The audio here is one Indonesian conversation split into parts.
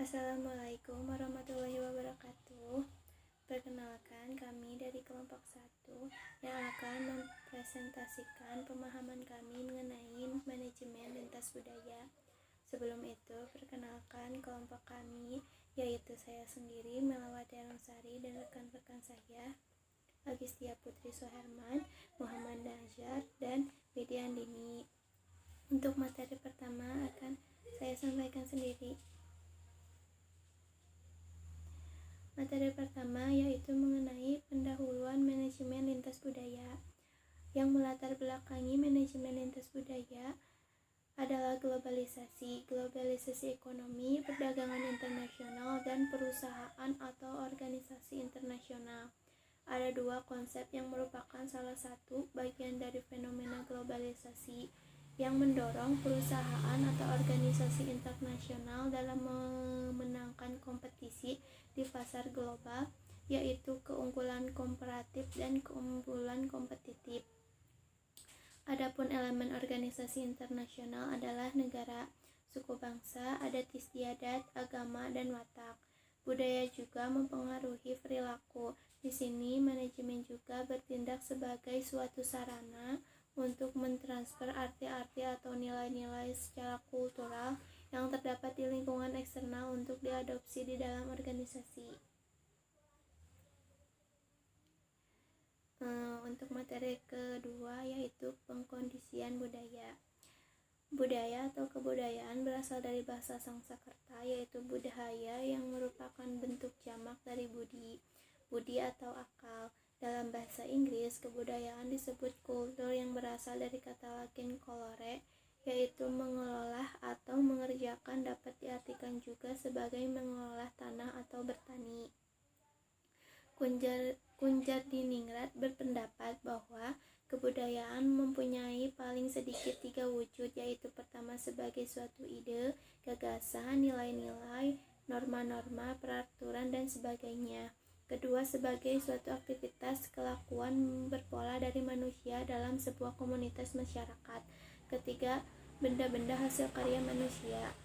Assalamualaikum warahmatullahi wabarakatuh. Perkenalkan, kami dari kelompok 1 yang akan mempresentasikan pemahaman kami mengenai manajemen lintas budaya. Sebelum itu, perkenalkan kelompok kami, yaitu saya sendiri, Melawati Arumsari, dan rekan-rekan saya, Agistia Putri Soherman, Muhammad Najar, dan Widya Andini. Untuk materi pertama akan saya sampaikan sendiri. Materi pertama yaitu mengenai pendahuluan manajemen lintas budaya. Yang melatar belakangi manajemen lintas budaya adalah globalisasi ekonomi, perdagangan internasional, dan perusahaan atau organisasi internasional. Ada dua konsep yang merupakan salah satu bagian dari fenomena globalisasi yang mendorong perusahaan atau organisasi internasional dalam memenangkan kompetisi di pasar global, yaitu keunggulan komparatif dan keunggulan kompetitif. Adapun elemen organisasi internasional adalah negara, suku bangsa, adat istiadat, agama, dan watak. Budaya juga mempengaruhi perilaku. Di sini manajemen juga bertindak sebagai suatu sarana untuk mentransfer arti-arti atau nilai-nilai secara kultural yang terdapat di lingkungan eksternal untuk diadopsi di dalam organisasi. Untuk materi kedua yaitu pengkondisian budaya. Budaya atau kebudayaan berasal dari bahasa Sanskerta yaitu budhaya yang merupakan bentuk jamak dari budi atau akal. Dalam bahasa Inggris, kebudayaan disebut kultur yang berasal dari kata Latin colore, yaitu mengelola atau mengerjakan, dapat diartikan juga sebagai mengelola tanah atau bertani. Kunjardiningrat berpendapat bahwa kebudayaan mempunyai paling sedikit 3 wujud, yaitu pertama sebagai suatu ide, gagasan, nilai-nilai, norma-norma, peraturan, dan sebagainya. Kedua, sebagai suatu aktivitas kelakuan berpola dari manusia dalam sebuah komunitas masyarakat. Ketiga, benda-benda hasil karya manusia.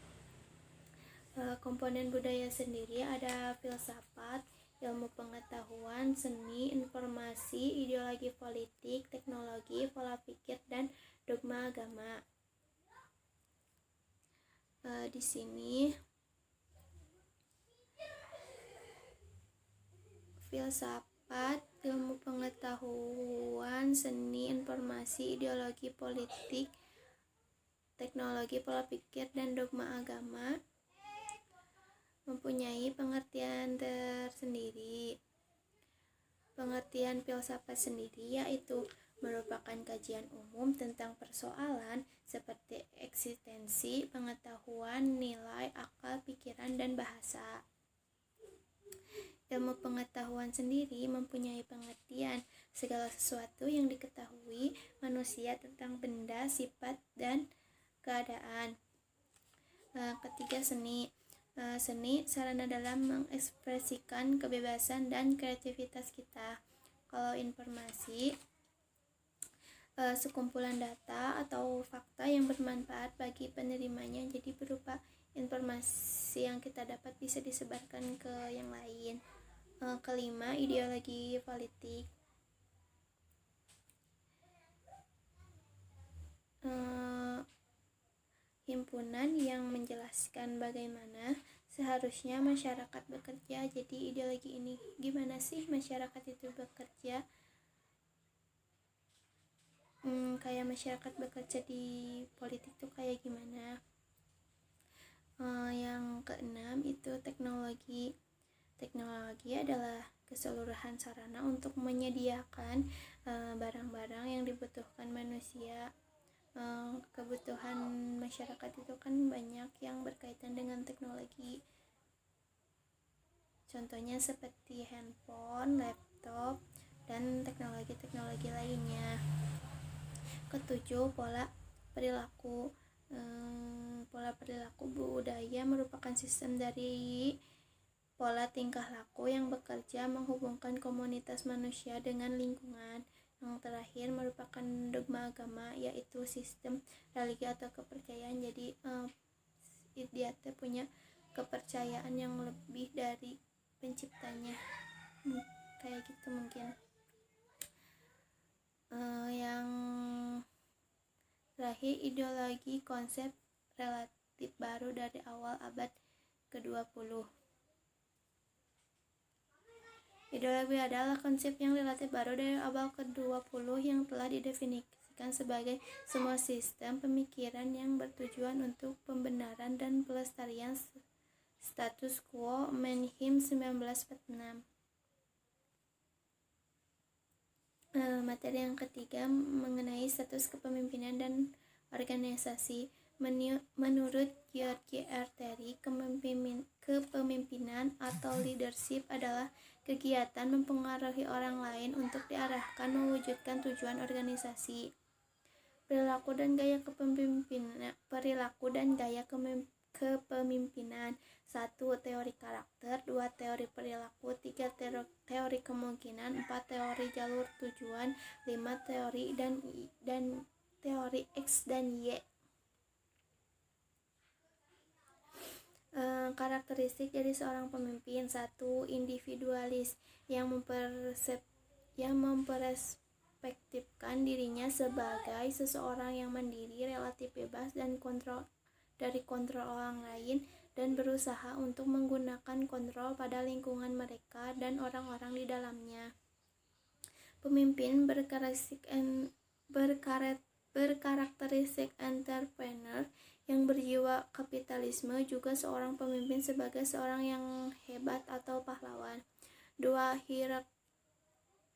Komponen budaya sendiri ada filsafat, ilmu pengetahuan, seni, informasi, ideologi politik, teknologi, pola pikir, dan dogma agama. Di sini filsafat, ilmu pengetahuan, seni, informasi, ideologi politik, teknologi, pola pikir, dan dogma agama mempunyai pengertian tersendiri. Pengertian filsafat sendiri yaitu merupakan kajian umum tentang persoalan seperti eksistensi, pengetahuan, nilai, akal, pikiran, dan bahasa. Ilmu pengetahuan sendiri mempunyai pengertian segala sesuatu yang diketahui manusia tentang benda, sifat, dan keadaan. Ketiga, seni. Seni sarana dalam mengekspresikan kebebasan dan kreativitas kita. Kalau informasi, sekumpulan data atau fakta yang bermanfaat bagi penerimanya, jadi berupa informasi yang kita dapat bisa disebarkan ke yang lain. Kelima, ideologi politik. Himpunan yang menjelaskan bagaimana seharusnya masyarakat bekerja. Jadi ideologi ini gimana sih masyarakat itu bekerja, kayak masyarakat bekerja di politik tuh kayak gimana. Yang keenam itu teknologi. Teknologi adalah keseluruhan sarana untuk menyediakan barang-barang yang dibutuhkan manusia. Kebutuhan masyarakat itu kan banyak yang berkaitan dengan teknologi. Contohnya seperti handphone, laptop, dan teknologi-teknologi lainnya. Ketujuh, pola perilaku. Pola perilaku budaya merupakan sistem dari pola tingkah laku yang bekerja menghubungkan komunitas manusia dengan lingkungan. Yang terakhir merupakan dogma agama, yaitu sistem religi atau kepercayaan. Jadi dia punya kepercayaan yang lebih dari penciptanya. Kayak gitu mungkin. Yang terakhir, ideologi konsep relatif baru dari awal abad ke-20. Ideologi adalah konsep yang relatif baru dari abad ke-20 yang telah didefinisikan sebagai semua sistem pemikiran yang bertujuan untuk pembenaran dan pelestarian status quo Mannheim 1946. Materi yang ketiga mengenai status kepemimpinan dan organisasi. Menurut George R. Terry, kepemimpinan atau leadership adalah kegiatan mempengaruhi orang lain untuk diarahkan mewujudkan tujuan organisasi. Perilaku dan gaya kepemimpinan. 1. Teori karakter. 2. Teori perilaku. 3. Teori kemungkinan. 4. Teori jalur tujuan. 5. Teori dan teori X dan Y. Karakteristik dari seorang pemimpin. 1. Individualis yang memperspektifkan dirinya sebagai seseorang yang mandiri, relatif bebas dan dari kontrol orang lain, dan berusaha untuk menggunakan kontrol pada lingkungan mereka dan orang-orang di dalamnya. Pemimpin berkarakteristik entrepreneur yang berjiwa kapitalisme, juga seorang pemimpin sebagai seorang yang hebat atau pahlawan. 2.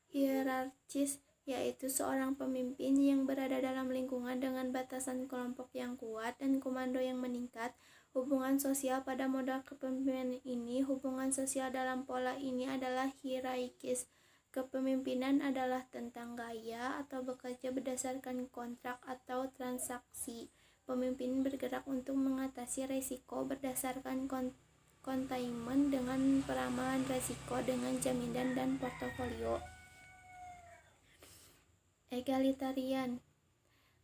Hierarkis, yaitu seorang pemimpin yang berada dalam lingkungan dengan batasan kelompok yang kuat dan komando yang meningkat. Hubungan sosial pada modal kepemimpinan ini. Hubungan sosial dalam pola ini adalah hierarkis. Kepemimpinan adalah tentang gaya atau bekerja berdasarkan kontrak atau transaksi. Pemimpin bergerak untuk mengatasi risiko berdasarkan containment dengan peramalan risiko dengan jaminan dan portofolio. Egalitarian,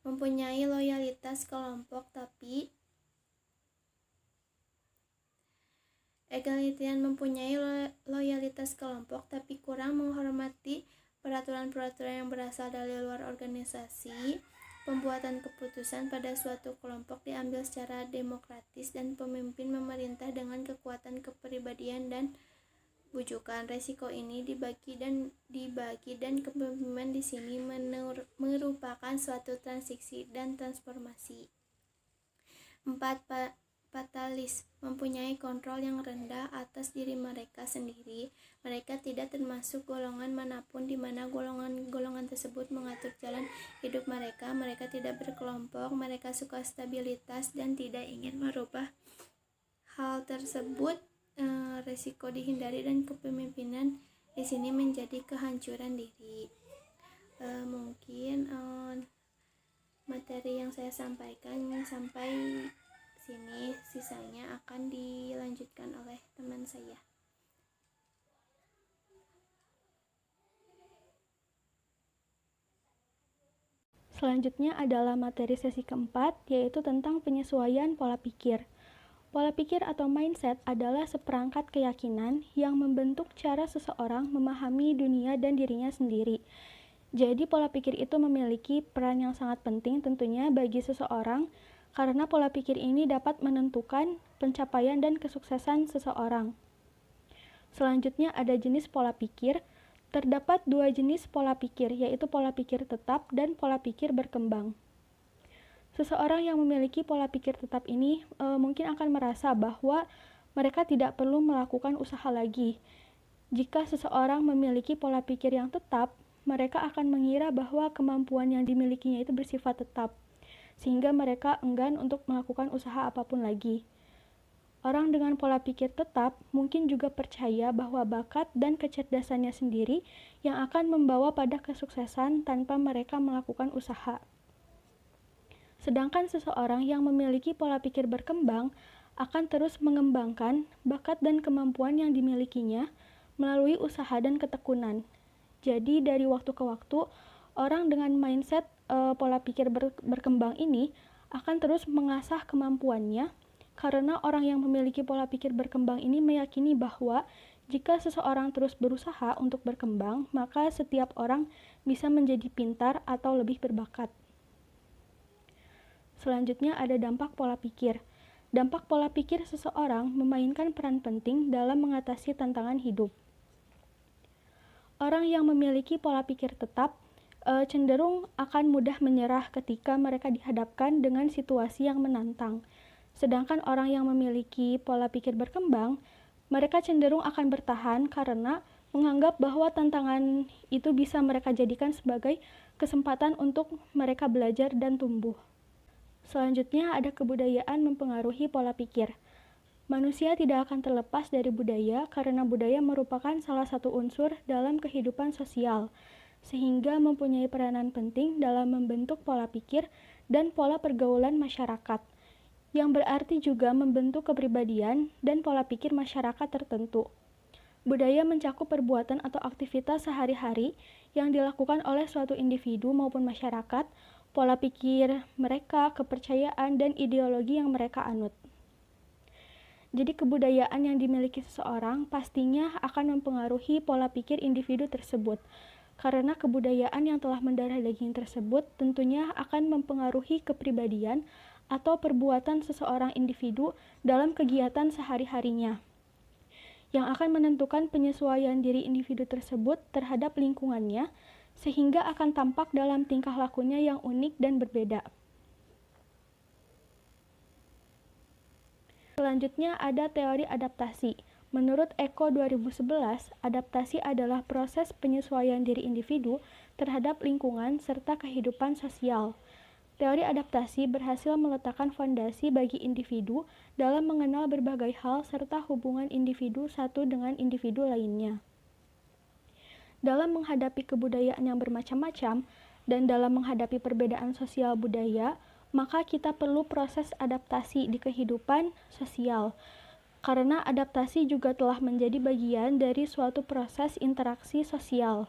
mempunyai loyalitas kelompok tapi kurang menghormati peraturan-peraturan yang berasal dari luar organisasi. Pembuatan keputusan pada suatu kelompok diambil secara demokratis dan pemimpin memerintah dengan kekuatan kepribadian dan bujukan. Resiko ini dibagi dan kepemimpinan di sini merupakan suatu transisi dan transformasi. 4. Fatalis, mempunyai kontrol yang rendah atas diri mereka sendiri. Mereka tidak termasuk golongan manapun di mana golongan tersebut mengatur jalan hidup mereka. Mereka tidak berkelompok, mereka suka stabilitas dan tidak ingin merubah hal tersebut. Resiko dihindari dan kepemimpinan di sini menjadi kehancuran diri. Mungkin materi yang saya sampaikan sampai sini, sisanya akan dilanjutkan oleh teman saya. Selanjutnya adalah materi sesi keempat, yaitu tentang penyesuaian pola pikir. Pola pikir atau mindset adalah seperangkat keyakinan yang membentuk cara seseorang memahami dunia dan dirinya sendiri. Jadi pola pikir itu memiliki peran yang sangat penting tentunya bagi seseorang, karena pola pikir ini dapat menentukan pencapaian dan kesuksesan seseorang. Selanjutnya ada jenis pola pikir. Terdapat 2 jenis pola pikir, yaitu pola pikir tetap dan pola pikir berkembang. Seseorang yang memiliki pola pikir tetap ini mungkin akan merasa bahwa mereka tidak perlu melakukan usaha lagi. Jika seseorang memiliki pola pikir yang tetap, mereka akan mengira bahwa kemampuan yang dimilikinya itu bersifat tetap, sehingga mereka enggan untuk melakukan usaha apapun lagi. Orang dengan pola pikir tetap mungkin juga percaya bahwa bakat dan kecerdasannya sendiri yang akan membawa pada kesuksesan tanpa mereka melakukan usaha. Sedangkan seseorang yang memiliki pola pikir berkembang akan terus mengembangkan bakat dan kemampuan yang dimilikinya melalui usaha dan ketekunan. Jadi dari waktu ke waktu, orang dengan mindset pola pikir berkembang ini akan terus mengasah kemampuannya karena orang yang memiliki pola pikir berkembang ini meyakini bahwa jika seseorang terus berusaha untuk berkembang, maka setiap orang bisa menjadi pintar atau lebih berbakat. Selanjutnya ada dampak pola pikir. Dampak pola pikir seseorang memainkan peran penting dalam mengatasi tantangan hidup. Orang yang memiliki pola pikir tetap cenderung akan mudah menyerah ketika mereka dihadapkan dengan situasi yang menantang. Sedangkan orang yang memiliki pola pikir berkembang, mereka cenderung akan bertahan karena menganggap bahwa tantangan itu bisa mereka jadikan sebagai kesempatan untuk mereka belajar dan tumbuh. Selanjutnya ada kebudayaan mempengaruhi pola pikir. Manusia tidak akan terlepas dari budaya karena budaya merupakan salah satu unsur dalam kehidupan sosial, sehingga mempunyai peranan penting dalam membentuk pola pikir dan pola pergaulan masyarakat, yang berarti juga membentuk kepribadian dan pola pikir masyarakat tertentu. Budaya mencakup perbuatan atau aktivitas sehari-hari yang dilakukan oleh suatu individu maupun masyarakat, pola pikir mereka, kepercayaan, dan ideologi yang mereka anut. Jadi kebudayaan yang dimiliki seseorang pastinya akan mempengaruhi pola pikir individu tersebut. Karena kebudayaan yang telah mendarah daging tersebut tentunya akan mempengaruhi kepribadian atau perbuatan seseorang individu dalam kegiatan sehari-harinya, yang akan menentukan penyesuaian diri individu tersebut terhadap lingkungannya, sehingga akan tampak dalam tingkah lakunya yang unik dan berbeda. Selanjutnya ada teori adaptasi. Menurut Eko 2011, adaptasi adalah proses penyesuaian diri individu terhadap lingkungan serta kehidupan sosial. Teori adaptasi berhasil meletakkan fondasi bagi individu dalam mengenal berbagai hal serta hubungan individu satu dengan individu lainnya. Dalam menghadapi kebudayaan yang bermacam-macam dan dalam menghadapi perbedaan sosial budaya, maka kita perlu proses adaptasi di kehidupan sosial. Karena adaptasi juga telah menjadi bagian dari suatu proses interaksi sosial.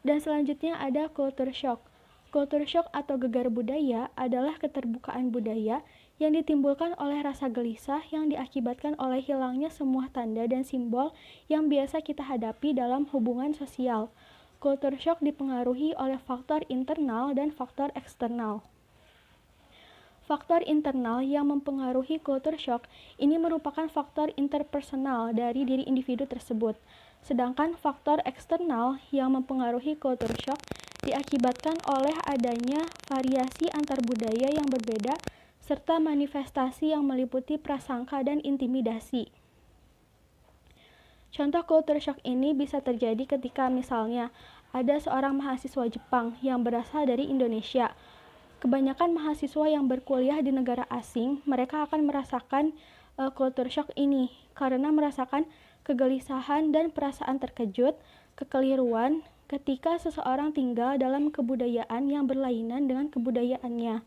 Dan selanjutnya ada culture shock. Culture shock atau gegar budaya adalah keterbukaan budaya yang ditimbulkan oleh rasa gelisah yang diakibatkan oleh hilangnya semua tanda dan simbol yang biasa kita hadapi dalam hubungan sosial. Culture shock dipengaruhi oleh faktor internal dan faktor eksternal. Faktor internal yang mempengaruhi culture shock ini merupakan faktor interpersonal dari diri individu tersebut. Sedangkan faktor eksternal yang mempengaruhi culture shock diakibatkan oleh adanya variasi antar budaya yang berbeda serta manifestasi yang meliputi prasangka dan intimidasi. Contoh culture shock ini bisa terjadi ketika misalnya ada seorang mahasiswa Jepang yang berasal dari Indonesia. Kebanyakan mahasiswa yang berkuliah di negara asing, mereka akan merasakan culture shock ini karena merasakan kegelisahan dan perasaan terkejut, kekeliruan ketika seseorang tinggal dalam kebudayaan yang berlainan dengan kebudayaannya.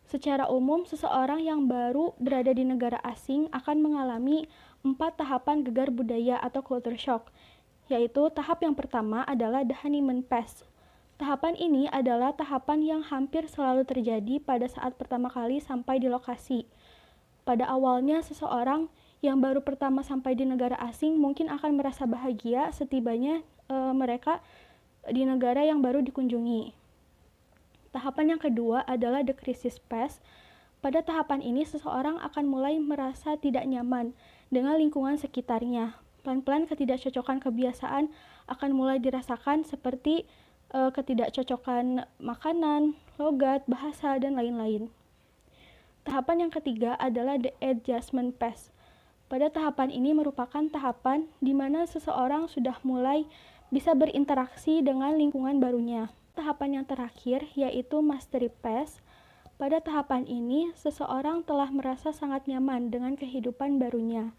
Secara umum, seseorang yang baru berada di negara asing akan mengalami 4 tahapan gegar budaya atau culture shock, yaitu tahap yang pertama adalah the honeymoon phase. Tahapan ini adalah tahapan yang hampir selalu terjadi pada saat pertama kali sampai di lokasi. Pada awalnya, seseorang yang baru pertama sampai di negara asing mungkin akan merasa bahagia setibanya mereka di negara yang baru dikunjungi. Tahapan yang kedua adalah the crisis phase. Pada tahapan ini, seseorang akan mulai merasa tidak nyaman dengan lingkungan sekitarnya. Pelan-pelan ketidakcocokan kebiasaan akan mulai dirasakan seperti ketidakcocokan makanan, logat, bahasa, dan lain-lain. Tahapan yang ketiga adalah the adjustment phase. Pada tahapan ini merupakan tahapan di mana seseorang sudah mulai bisa berinteraksi dengan lingkungan barunya. Tahapan yang terakhir yaitu mastery phase. Pada tahapan ini, seseorang telah merasa sangat nyaman dengan kehidupan barunya,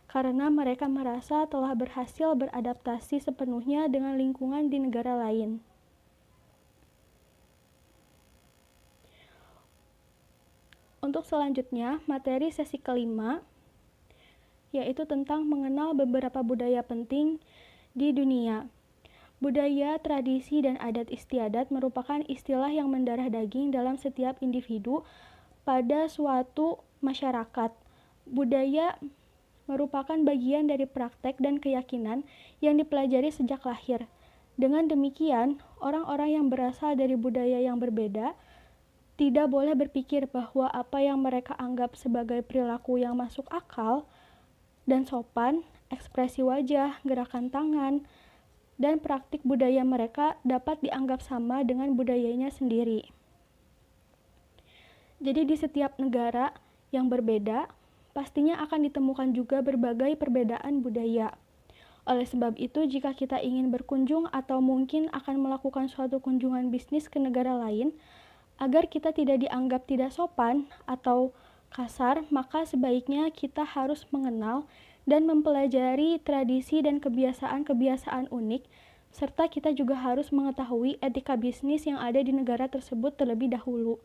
karena mereka merasa telah berhasil beradaptasi sepenuhnya dengan lingkungan di negara lain. Untuk selanjutnya, materi sesi kelima, yaitu tentang mengenal beberapa budaya penting di dunia. Budaya, tradisi, dan adat istiadat merupakan istilah yang mendarah daging dalam setiap individu pada suatu masyarakat. Budaya merupakan bagian dari praktek dan keyakinan yang dipelajari sejak lahir. Dengan demikian, orang-orang yang berasal dari budaya yang berbeda tidak boleh berpikir bahwa apa yang mereka anggap sebagai perilaku yang masuk akal dan sopan, ekspresi wajah, gerakan tangan, dan praktik budaya mereka dapat dianggap sama dengan budayanya sendiri. Jadi di setiap negara yang berbeda, pastinya akan ditemukan juga berbagai perbedaan budaya. Oleh sebab itu, jika kita ingin berkunjung atau mungkin akan melakukan suatu kunjungan bisnis ke negara lain, agar kita tidak dianggap tidak sopan atau kasar, maka sebaiknya kita harus mengenal dan mempelajari tradisi dan kebiasaan-kebiasaan unik, serta kita juga harus mengetahui etika bisnis yang ada di negara tersebut terlebih dahulu.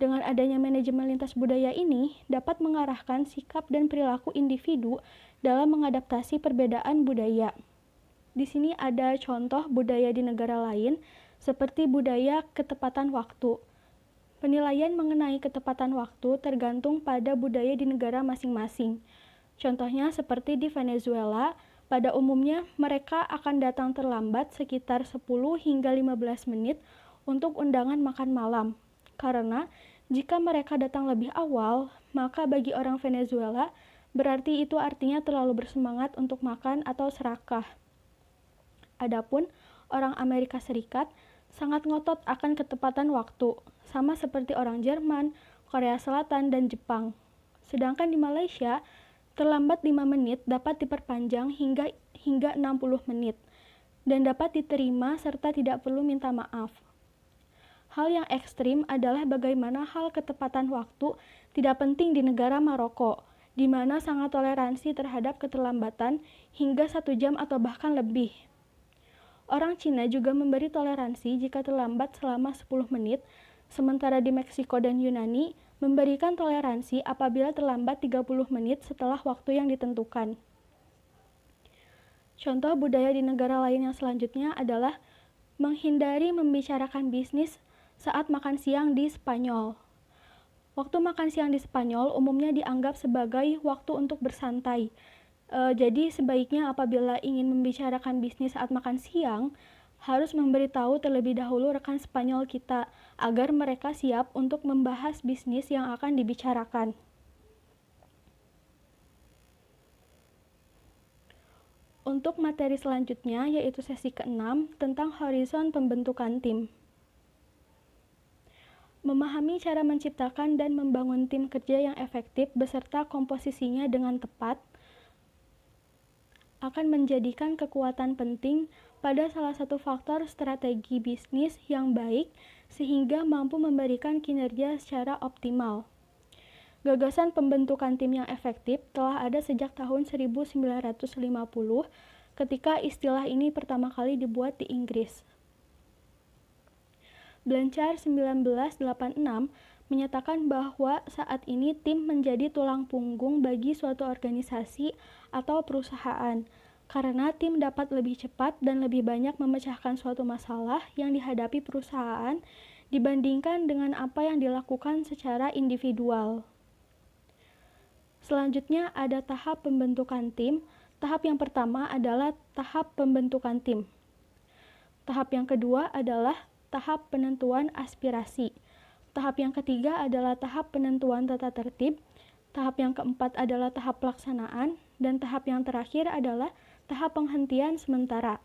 Dengan adanya manajemen lintas budaya ini dapat mengarahkan sikap dan perilaku individu dalam mengadaptasi perbedaan budaya. Di sini ada contoh budaya di negara lain, seperti budaya ketepatan waktu. Penilaian mengenai ketepatan waktu tergantung pada budaya di negara masing-masing. Contohnya seperti di Venezuela, pada umumnya mereka akan datang terlambat sekitar 10 hingga 15 menit untuk undangan makan malam. Karena jika mereka datang lebih awal, maka bagi orang Venezuela berarti itu artinya terlalu bersemangat untuk makan atau serakah. Adapun orang Amerika Serikat sangat ngotot akan ketepatan waktu, sama seperti orang Jerman, Korea Selatan, dan Jepang. Sedangkan di Malaysia, terlambat 5 menit dapat diperpanjang hingga 60 menit, dan dapat diterima serta tidak perlu minta maaf. Hal yang ekstrim adalah bagaimana hal ketepatan waktu tidak penting di negara Maroko, di mana sangat toleransi terhadap keterlambatan hingga 1 jam atau bahkan lebih. Orang Cina juga memberi toleransi jika terlambat selama 10 menit, sementara di Meksiko dan Yunani memberikan toleransi apabila terlambat 30 menit setelah waktu yang ditentukan. Contoh budaya di negara lain yang selanjutnya adalah menghindari membicarakan bisnis saat makan siang di Spanyol. Waktu makan siang di Spanyol umumnya dianggap sebagai waktu untuk bersantai. Jadi sebaiknya apabila ingin membicarakan bisnis saat makan siang, harus memberitahu terlebih dahulu rekan Spanyol kita agar mereka siap untuk membahas bisnis yang akan dibicarakan. Untuk materi selanjutnya yaitu sesi ke-6 tentang horizon pembentukan tim. Memahami cara menciptakan dan membangun tim kerja yang efektif beserta komposisinya dengan tepat akan menjadikan kekuatan penting pada salah satu faktor strategi bisnis yang baik sehingga mampu memberikan kinerja secara optimal. Gagasan pembentukan tim yang efektif telah ada sejak tahun 1950 ketika istilah ini pertama kali dibuat di Inggris. Blanchard 1986 menyatakan bahwa saat ini tim menjadi tulang punggung bagi suatu organisasi atau perusahaan, karena tim dapat lebih cepat dan lebih banyak memecahkan suatu masalah yang dihadapi perusahaan dibandingkan dengan apa yang dilakukan secara individual. Selanjutnya ada tahap pembentukan tim. Tahap yang pertama adalah tahap pembentukan tim. Tahap yang kedua adalah tahap penentuan aspirasi. Tahap yang ketiga adalah tahap penentuan tata tertib. Tahap yang keempat adalah tahap pelaksanaan. Dan tahap yang terakhir adalah tahap penghentian sementara.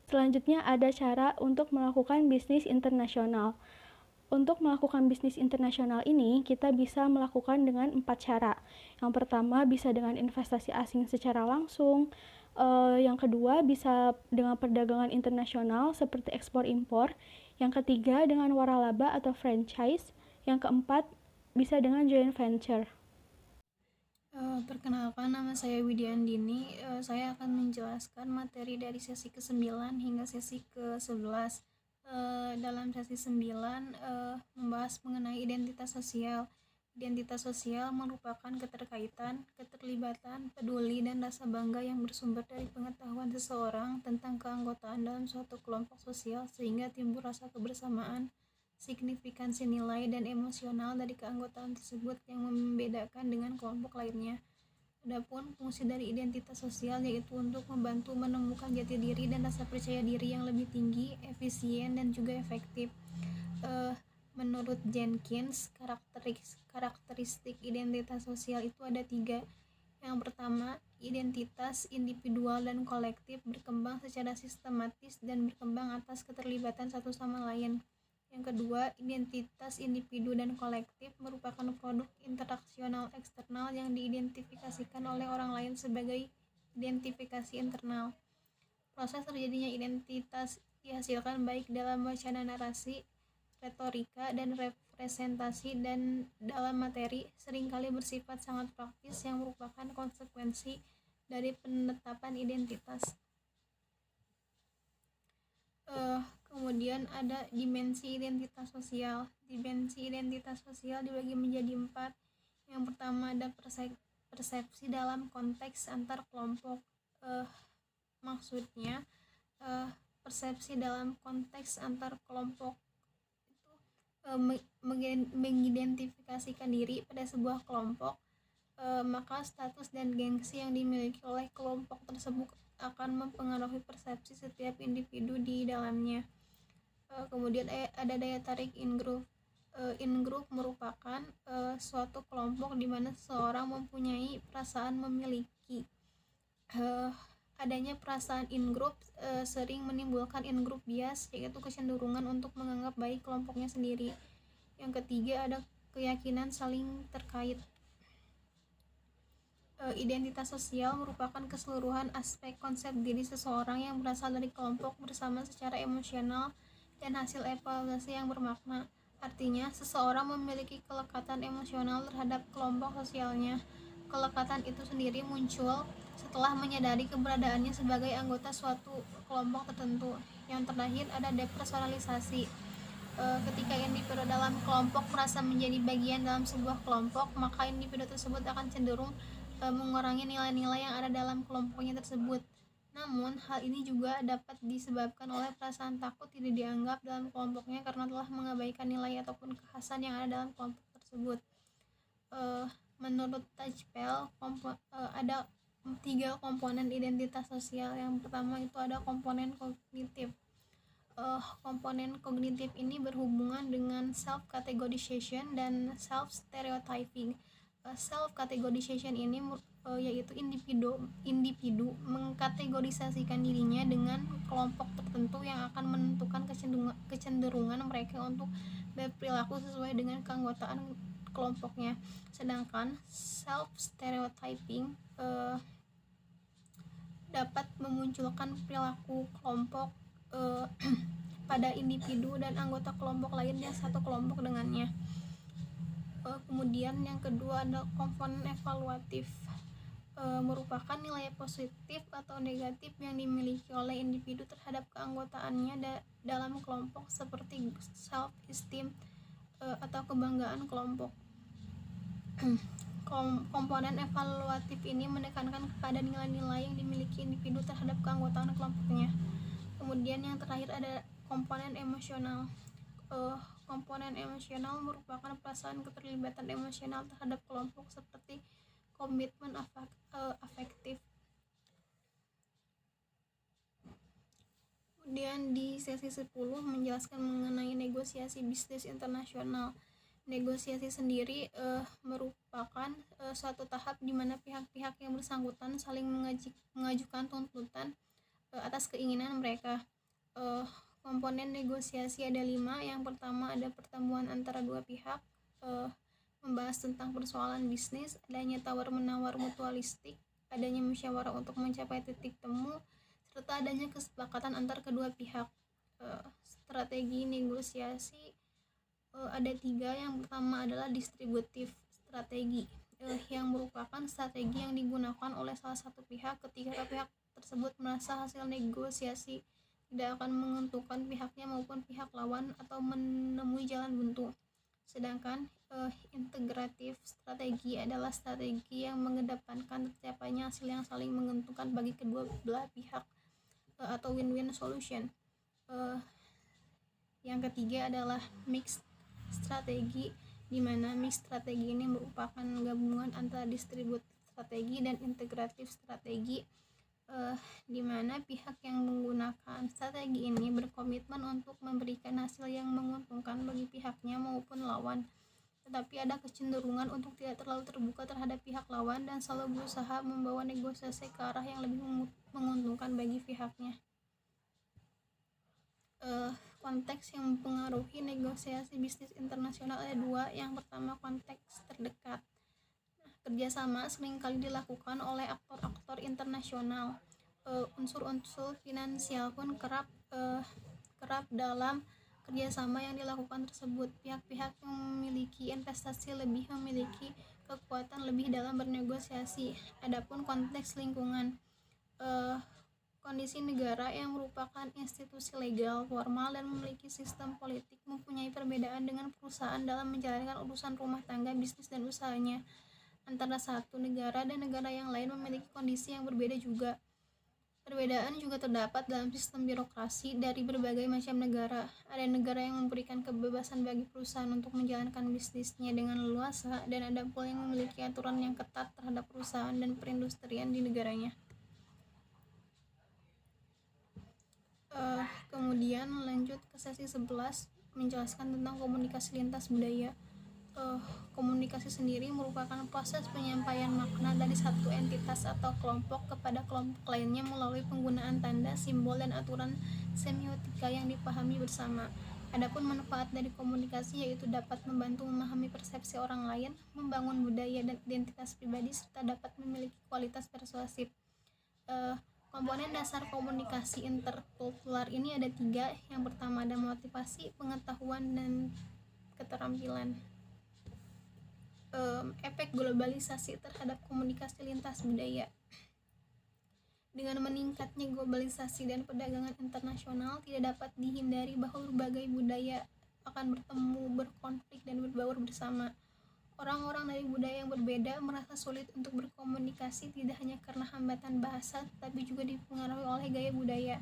Selanjutnya ada cara untuk melakukan bisnis internasional. Untuk melakukan bisnis internasional ini, kita bisa melakukan dengan 4 cara. Yang pertama bisa dengan investasi asing secara langsung. Yang kedua bisa dengan perdagangan internasional seperti ekspor-impor. Yang ketiga dengan waralaba atau franchise. Yang keempat bisa dengan joint venture. Perkenalkan, nama saya Widiandini. Saya akan menjelaskan materi dari sesi ke-9 hingga sesi ke-11. Dalam sesi 9 membahas mengenai identitas sosial. Identitas sosial merupakan keterkaitan, keterlibatan, peduli, dan rasa bangga yang bersumber dari pengetahuan seseorang tentang keanggotaan dalam suatu kelompok sosial sehingga timbul rasa kebersamaan, signifikansi nilai dan emosional dari keanggotaan tersebut yang membedakan dengan kelompok lainnya. Adapun fungsi dari identitas sosial yaitu untuk membantu menemukan jati diri dan rasa percaya diri yang lebih tinggi, efisien, dan juga efektif. Menurut Jenkins, karakteristik identitas sosial itu ada 3. Yang pertama, identitas individual dan kolektif berkembang secara sistematis dan berkembang atas keterlibatan satu sama lain. Yang kedua, identitas individu dan kolektif merupakan produk interaksional eksternal yang diidentifikasikan oleh orang lain sebagai identifikasi internal. Proses terjadinya identitas dihasilkan baik dalam wacana narasi, retorika, dan representasi, dan dalam materi seringkali bersifat sangat praktis yang merupakan konsekuensi dari penetapan identitas. Kemudian ada dimensi identitas sosial. Dimensi identitas sosial dibagi menjadi 4. Yang pertama ada persepsi dalam konteks antar kelompok. Maksudnya persepsi dalam konteks antar kelompok itu mengidentifikasikan diri pada sebuah kelompok, maka status dan gengsi yang dimiliki oleh kelompok tersebut akan mempengaruhi persepsi setiap individu di dalamnya. Kemudian ada daya tarik in-group. In-group merupakan suatu kelompok di mana seseorang mempunyai perasaan memiliki. Adanya perasaan in-group sering menimbulkan in-group bias, yaitu kecenderungan untuk menganggap baik kelompoknya sendiri. Yang ketiga ada keyakinan saling terkait. Identitas sosial merupakan keseluruhan aspek konsep diri seseorang yang berasal dari kelompok bersama secara emosional dan hasil evaluasi yang bermakna. Artinya, seseorang memiliki kelekatan emosional terhadap kelompok sosialnya. Kelekatan itu sendiri muncul setelah menyadari keberadaannya sebagai anggota suatu kelompok tertentu. Yang terakhir ada depersonalisasi. Ketika individu dalam kelompok merasa menjadi bagian dalam sebuah kelompok, maka individu tersebut akan cenderung mengurangi nilai-nilai yang ada dalam kelompoknya tersebut. Namun, hal ini juga dapat disebabkan oleh perasaan takut tidak dianggap dalam kelompoknya karena telah mengabaikan nilai ataupun kekhasan yang ada dalam kelompok tersebut. Menurut Tajpel, ada 3 komponen identitas sosial. Yang pertama itu ada komponen kognitif. Komponen kognitif ini berhubungan dengan self-categorization dan self-stereotyping. Self-categorization ini yaitu individu mengkategorisasikan dirinya dengan kelompok tertentu yang akan menentukan kecenderungan mereka untuk berperilaku sesuai dengan keanggotaan kelompoknya. Sedangkan self-stereotyping dapat memunculkan perilaku kelompok pada individu dan anggota kelompok lain yang satu kelompok dengannya. Kemudian yang kedua ada komponen evaluatif. Merupakan nilai positif atau negatif yang dimiliki oleh individu terhadap keanggotaannya dalam kelompok seperti self-esteem atau kebanggaan kelompok. Komponen evaluatif ini menekankan kepada nilai-nilai yang dimiliki individu terhadap keanggotaan kelompoknya. Kemudian yang terakhir ada komponen emosional. Komponen emosional merupakan perasaan keterlibatan emosional terhadap kelompok seperti komitmen afektif. Kemudian di sesi 10 menjelaskan mengenai negosiasi bisnis internasional. Negosiasi sendiri merupakan suatu tahap di mana pihak-pihak yang bersangkutan saling mengajukan tuntutan atas keinginan mereka. Komponen negosiasi ada 5. Yang pertama ada pertemuan antara dua pihak, membahas tentang persoalan bisnis, adanya tawar-menawar mutualistik, adanya musyawarah untuk mencapai titik temu, serta adanya kesepakatan antar kedua pihak. Strategi negosiasi ada 3. Yang pertama adalah distributif strategi, yang merupakan strategi yang digunakan oleh salah satu pihak ketika pihak tersebut merasa hasil negosiasi tidak akan menguntungkan pihaknya maupun pihak lawan atau menemui jalan buntu. Sedangkan integratif strategi adalah strategi yang mengedepankan tercapainya hasil yang saling menguntungkan bagi kedua belah pihak atau win-win solution. Yang ketiga adalah mixed strategi, di mana mixed strategi ini merupakan gabungan antara distributed strategi dan integratif strategi, di mana pihak yang menggunakan strategi ini berkomitmen untuk memberikan hasil yang menguntungkan bagi pihaknya maupun lawan, tetapi ada kecenderungan untuk tidak terlalu terbuka terhadap pihak lawan dan selalu berusaha membawa negosiasi ke arah yang lebih menguntungkan bagi pihaknya. Konteks yang mempengaruhi negosiasi bisnis internasional ada dua. Yang pertama, konteks terdekat. Kerjasama seringkali dilakukan oleh aktor-aktor internasional. Unsur-unsur finansial pun kerap dalam kerjasama yang dilakukan tersebut. Pihak-pihak yang memiliki investasi lebih memiliki kekuatan lebih dalam bernegosiasi. Adapun konteks lingkungan, kondisi negara yang merupakan institusi legal formal dan memiliki sistem politik mempunyai perbedaan dengan perusahaan dalam menjalankan urusan rumah tangga, bisnis, dan usahanya. Antara satu negara dan negara yang lain memiliki kondisi yang berbeda juga. Perbedaan juga terdapat dalam sistem birokrasi dari berbagai macam negara. Ada negara yang memberikan kebebasan bagi perusahaan untuk menjalankan bisnisnya dengan leluasa, dan ada pula yang memiliki aturan yang ketat terhadap perusahaan dan perindustrian di negaranya. Kemudian lanjut ke sesi 11, menjelaskan tentang komunikasi lintas budaya. Komunikasi sendiri merupakan proses penyampaian makna dari satu entitas atau kelompok kepada kelompok lainnya melalui penggunaan tanda, simbol, dan aturan semiotika yang dipahami bersama. Adapun manfaat dari komunikasi yaitu dapat membantu memahami persepsi orang lain, membangun budaya dan identitas pribadi, serta dapat memiliki kualitas persuasif. Komponen dasar komunikasi interkultural ini ada 3. Yang pertama ada motivasi, pengetahuan, dan keterampilan. Efek globalisasi terhadap komunikasi lintas budaya. Dengan meningkatnya globalisasi dan perdagangan internasional, tidak dapat dihindari bahwa berbagai budaya akan bertemu, berkonflik, dan berbaur bersama. Orang-orang dari budaya yang berbeda merasa sulit untuk berkomunikasi tidak hanya karena hambatan bahasa, tetapi juga dipengaruhi oleh gaya budaya.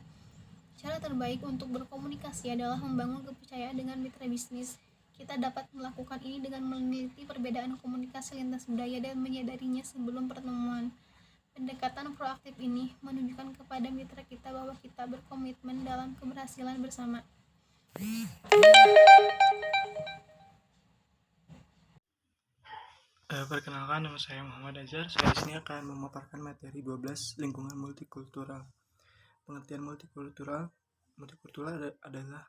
Cara terbaik untuk berkomunikasi adalah membangun kepercayaan dengan mitra bisnis. Kita dapat melakukan ini dengan meneliti perbedaan komunikasi lintas budaya dan menyadarinya sebelum pertemuan. Pendekatan proaktif ini menunjukkan kepada mitra kita bahwa kita berkomitmen dalam keberhasilan bersama. Perkenalkan, nama saya Muhammad Azhar. Saya di sini akan memaparkan materi 12 lingkungan multikultural. Pengertian multikultural adalah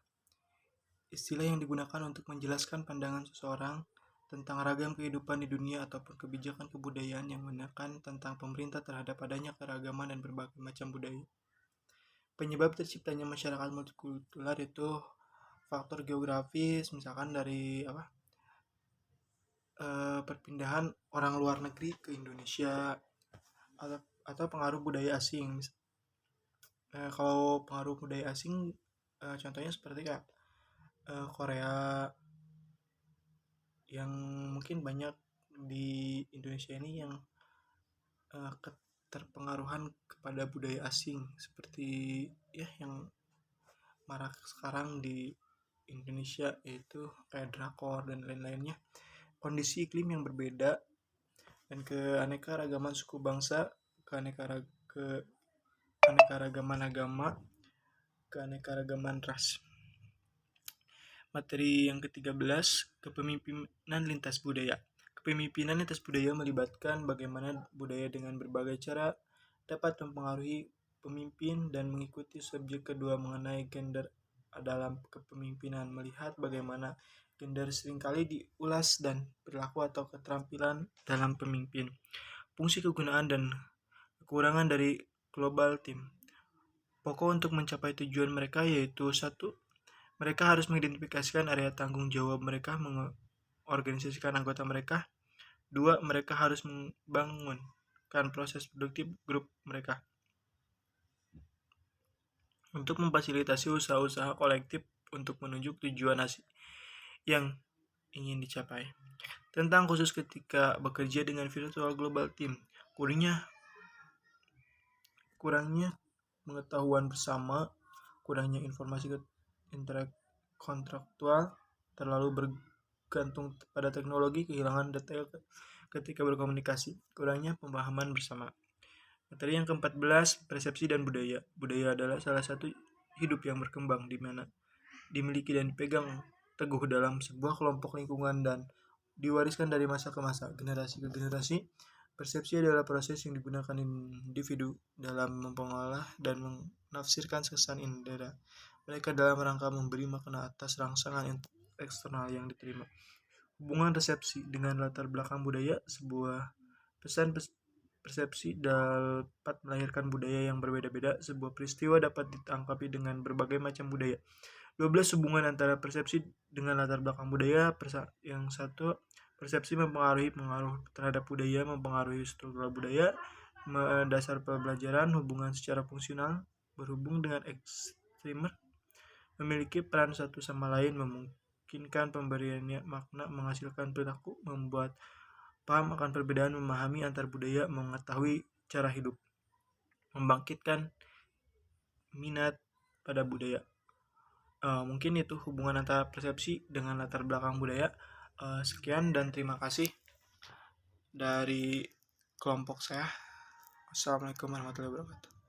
istilah yang digunakan untuk menjelaskan pandangan seseorang tentang ragam kehidupan di dunia ataupun kebijakan kebudayaan yang menekan tentang pemerintah terhadap adanya keragaman dan berbagai macam budaya. Penyebab terciptanya masyarakat multikultural itu faktor geografis, misalkan dari perpindahan orang luar negeri ke Indonesia atau pengaruh budaya asing. Kalau pengaruh budaya asing, contohnya seperti kayak Korea, yang mungkin banyak di Indonesia ini yang keterpengaruhan kepada budaya asing, seperti yang marak sekarang di Indonesia, yaitu kayak drakor dan lain-lainnya. Kondisi iklim yang berbeda dan keanekaragaman suku bangsa, keanekaragaman agama, keanekaragaman ras. Materi yang ke-13, kepemimpinan lintas budaya. Kepemimpinan lintas budaya melibatkan bagaimana budaya dengan berbagai cara dapat mempengaruhi pemimpin dan mengikuti subjek kedua mengenai gender dalam kepemimpinan. Melihat bagaimana gender seringkali diulas dan perilaku atau keterampilan dalam pemimpin. Fungsi, kegunaan, dan kekurangan dari global team. Pokok untuk mencapai tujuan mereka yaitu 1. Mereka harus mengidentifikasikan area tanggung jawab mereka, mengorganisasikan anggota mereka. 2. Mereka harus membangunkan proses produktif grup mereka untuk memfasilitasi usaha-usaha kolektif untuk menuju tujuan yang ingin dicapai. Tentang khusus ketika bekerja dengan virtual global team, kurangnya pengetahuan bersama, kurangnya informasi kontraktual, terlalu bergantung pada teknologi, kehilangan detail ketika berkomunikasi, kurangnya pemahaman bersama. Materi yang ke-14, persepsi dan budaya. Budaya adalah salah satu hidup yang berkembang di mana dimiliki dan dipegang teguh dalam sebuah kelompok lingkungan dan diwariskan dari masa ke masa, generasi ke generasi. Persepsi adalah proses yang digunakan individu dalam mengolah dan menafsirkan kesan indera mereka dalam rangka memberi makna atas rangsangan eksternal yang diterima. Hubungan resepsi dengan latar belakang budaya. Sebuah pesan persepsi dapat melahirkan budaya yang berbeda-beda. Sebuah peristiwa dapat ditangkapi dengan berbagai macam budaya. 12. Hubungan antara persepsi dengan latar belakang budaya. Yang satu, persepsi mempengaruhi pengaruh terhadap budaya, mempengaruhi struktural budaya, dasar pembelajaran, hubungan secara fungsional, berhubung dengan ekstremer, memiliki peran satu sama lain, memungkinkan pemberiannya makna, menghasilkan perilaku, membuat paham akan perbedaan, memahami antar budaya, mengetahui cara hidup, membangkitkan minat pada budaya. Mungkin itu hubungan antara persepsi dengan latar belakang budaya. Sekian dan terima kasih dari kelompok saya. Wassalamualaikum warahmatullahi wabarakatuh.